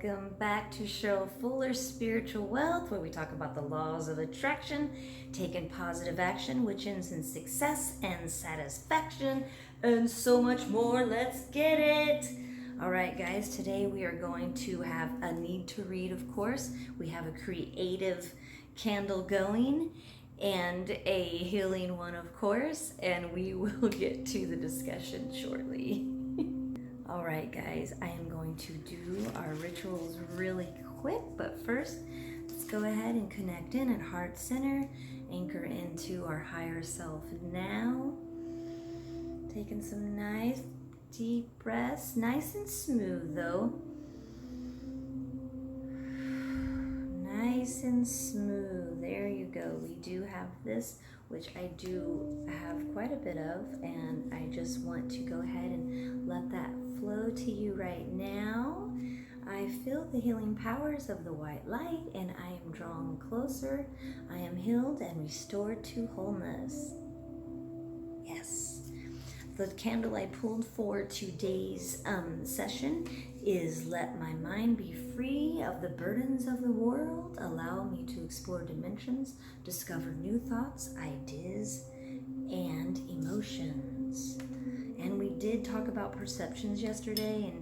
Welcome back to Cheryl Fuller's Spiritual Wealth, where we talk about the laws of attraction, taking positive action, which ends in success and satisfaction, and so much more. Let's get it! All right, guys, today we are going to have a need to read, of course. We have a creative candle going and a healing one, of course, and we will get to the discussion shortly. All right, guys, I am going to do our rituals really quick, but first, let's go ahead and connect in at heart center, anchor into our higher self now. Taking some nice deep breaths, nice and smooth though. Nice and smooth. There you go. We do have this, which I do have quite a bit of, and I just want to go ahead and let that flow to you right now. I feel the healing powers of the white light, and I am drawn closer. I am healed and restored to wholeness. Yes. The candle I pulled for today's session is Let My Mind Be Free of the Burdens of the World. Allow me to explore dimensions, discover new thoughts, ideas, and emotions. And we did talk about perceptions yesterday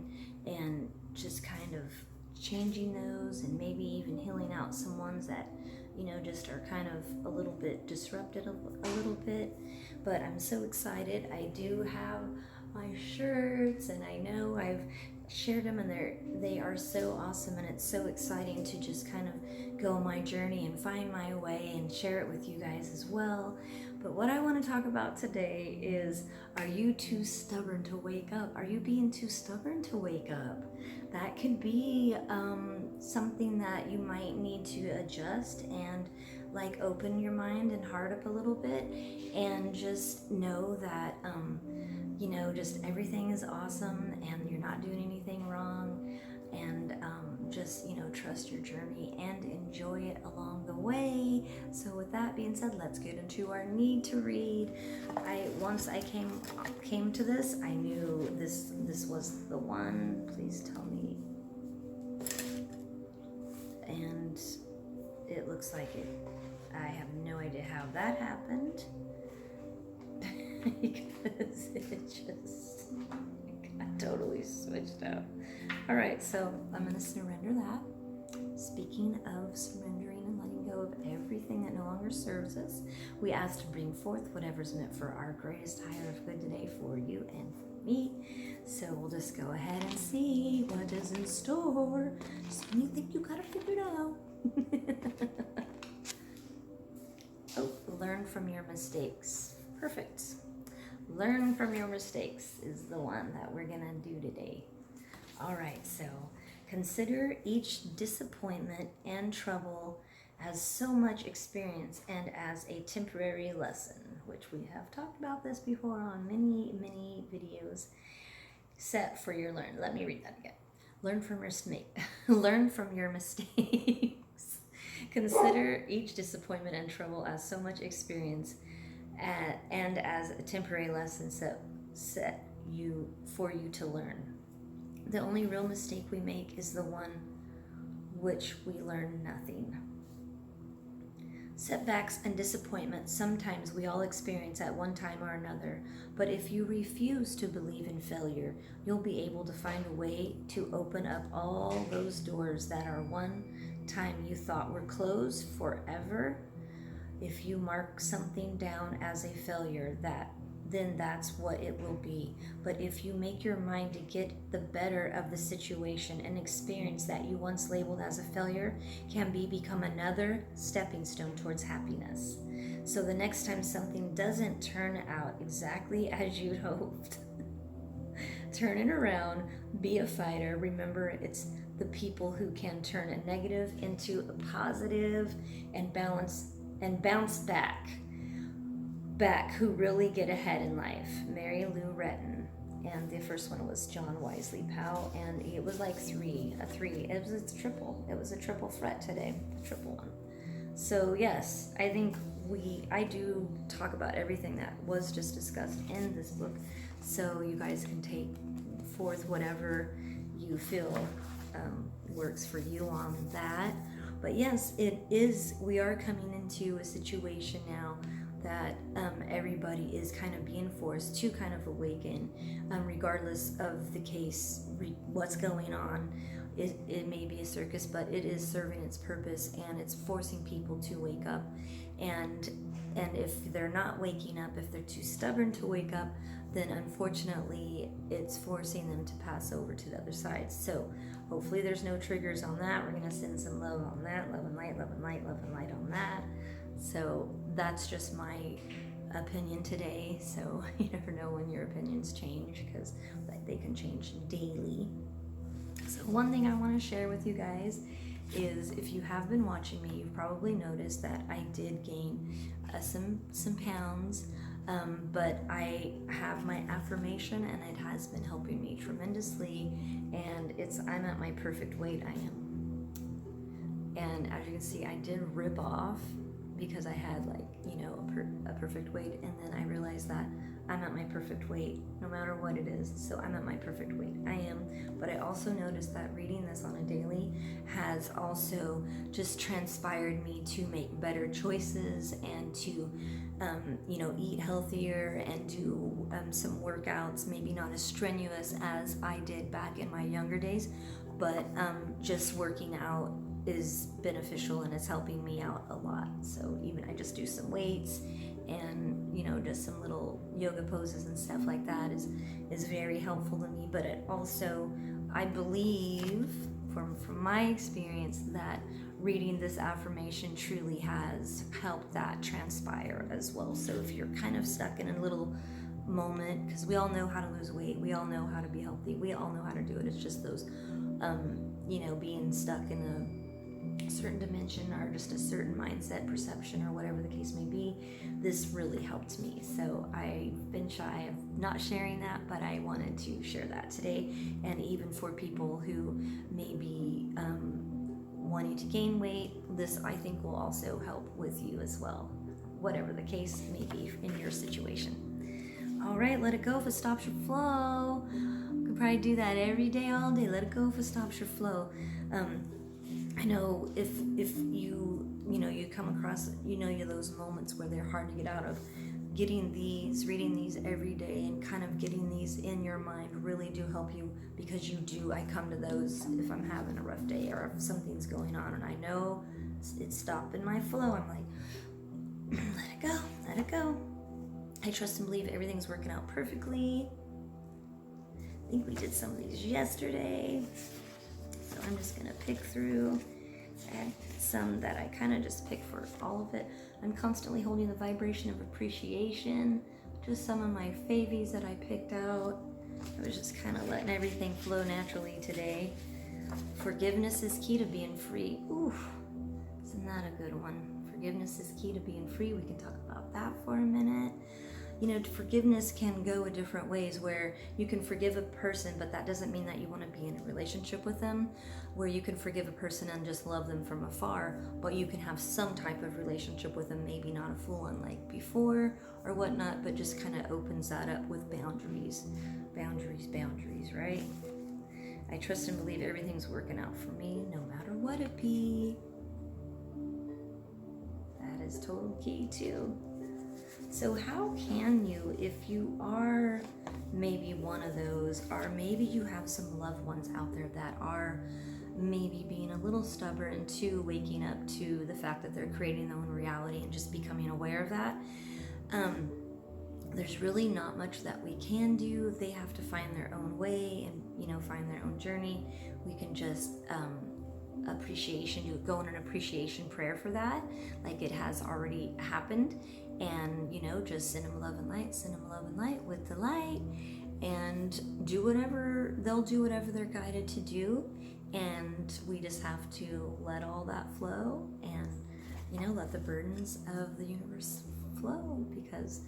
and just kind of changing those and maybe even healing out some ones that, you know, just are kind of a little bit disrupted a little bit. But I'm so excited. I do have my shirts, and I know I've shared them, and they are so awesome, and it's so exciting to just kind of go on my journey and find my way and share it with you guys as well. But what I want to talk about today is, are you too stubborn to wake up? Are you being too stubborn to wake up? That could be something that you might need to adjust and like open your mind and heart up a little bit, and just know that you know, just everything is awesome and you're not doing anything wrong, and just, you know, trust your journey and enjoy it along the way. So with that being said, let's get into our need to read. Once I came to this, I knew this was the one. Please tell me. And it looks like it. I have no idea how that happened. Because it just got totally switched out. All right, so I'm going to surrender that. Speaking of surrendering and letting go of everything that no longer serves us, we ask to bring forth whatever's meant for our greatest higher of good today for you and for me. So we'll just go ahead and see what is in store. Just when you think you got it figured out. Oh, learn from your mistakes. Perfect. Learn from your mistakes is the one that we're going to do today. All right, so consider each disappointment and trouble as so much experience and as a temporary lesson, which we have talked about this before on many, many videos. Set for your learn. Let me read that again. Learn from your mistakes. Consider each disappointment and trouble as so much experience and as a temporary lesson set for you to learn. The only real mistake we make is the one which we learn nothing. Setbacks and disappointments sometimes we all experience at one time or another, but if you refuse to believe in failure, you'll be able to find a way to open up all those doors that are one time you thought were closed forever. If you mark something down as a failure, then that's what it will be. But if you make your mind to get the better of the situation, an experience that you once labeled as a failure can become another stepping stone towards happiness. So the next time something doesn't turn out exactly as you'd hoped, turn it around, be a fighter. Remember, it's the people who can turn a negative into a positive and bounce back who really get ahead in life. Mary Lou Retton. And the first one was John Wesley Powell, and it was like a three. It was a triple. It was a triple fret today, a triple one. So yes, I think I do talk about everything that was just discussed in this book, so you guys can take forth whatever you feel works for you on that. But yes, it is, we are coming into a situation now that everybody is kind of being forced to kind of awaken, regardless of the case, what's going on. It may be a circus, but it is serving its purpose, and it's forcing people to wake up. And if they're not waking up, if they're too stubborn to wake up, then unfortunately it's forcing them to pass over to the other side. So hopefully there's no triggers on that. We're going to send some love on that, love and light, love and light, love and light on that. So that's just my opinion today. So you never know when your opinions change, because they can change daily. So one thing I want to share with you guys is, if you have been watching me, you've probably noticed that I did gain some pounds, but I have my affirmation, and it has been helping me tremendously, and I'm at my perfect weight. I am. And as you can see, I did rip off because I had a perfect weight, and then I realized that I'm at my perfect weight no matter what it is. So I'm at my perfect weight. I am. But I also noticed that reading this on a daily has also just transpired me to make better choices, and to eat healthier, and do some workouts, maybe not as strenuous as I did back in my younger days, but just working out is beneficial, and it's helping me out a lot. So even I just do some weights, and just some little yoga poses and stuff like that is very helpful to me. But it also, I believe from my experience, that reading this affirmation truly has helped that transpire as well. So if you're kind of stuck in a little moment, because we all know how to lose weight, we all know how to be healthy, we all know how to do it, it's just those being stuck in a certain dimension, or just a certain mindset, perception, or whatever the case may be. This really helped me. So I've been shy of not sharing that, but I wanted to share that today. And even for people who may be wanting to gain weight, this I think will also help with you as well, whatever the case may be in your situation. All right, let it go if it stops your flow. You could probably do that every day, all day. Let it go if it stops your flow. I know if you come across those moments where they're hard to get out of, reading these every day, and kind of getting these in your mind really do help you, because I come to those if I'm having a rough day, or if something's going on and I know it's stopping my flow. I'm like, let it go. I trust and believe everything's working out perfectly. I think we did some of these yesterday. So I'm just gonna pick through. I had some that I kind of just picked for all of it. I'm constantly holding the vibration of appreciation. Just some of my favies that I picked out. I was just kind of letting everything flow naturally today. Forgiveness is key to being free. Ooh, isn't that a good one? Forgiveness is key to being free. We can talk about that for a minute. Forgiveness can go in different ways, where you can forgive a person, but that doesn't mean that you want to be in a relationship with them. Where you can forgive a person and just love them from afar, but you can have some type of relationship with them, maybe not a full one like before or whatnot, but just kind of opens that up with boundaries, right? I trust and believe everything's working out for me, no matter what it be. That is total key too. So how can you, if you are maybe one of those, or maybe you have some loved ones out there that are maybe being a little stubborn to waking up to the fact that they're creating their own reality and just becoming aware of that, there's really not much that we can do. They have to find their own way and find their own journey. We can just go in an appreciation prayer for that, like it has already happened, and just send them love and light with the light, and they'll do whatever they're guided to do, and we just have to let all that flow, and let the burdens of the universe flow, because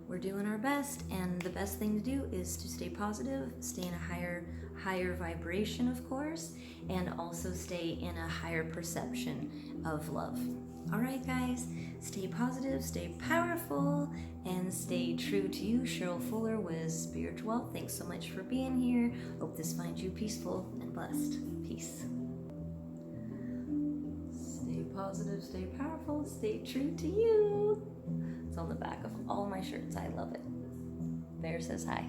we're doing our best, and the best thing to do is to stay positive, stay in a higher vibration, of course, and also stay in a higher perception of love. All right, guys, stay positive, stay powerful, and stay true to you. Cheryl Fuller with Spiritual. Thanks so much for being here. Hope this finds you peaceful and blessed. Peace. Stay positive, stay powerful, stay true to you. It's on the back of all my shirts. I love it. Bear says hi.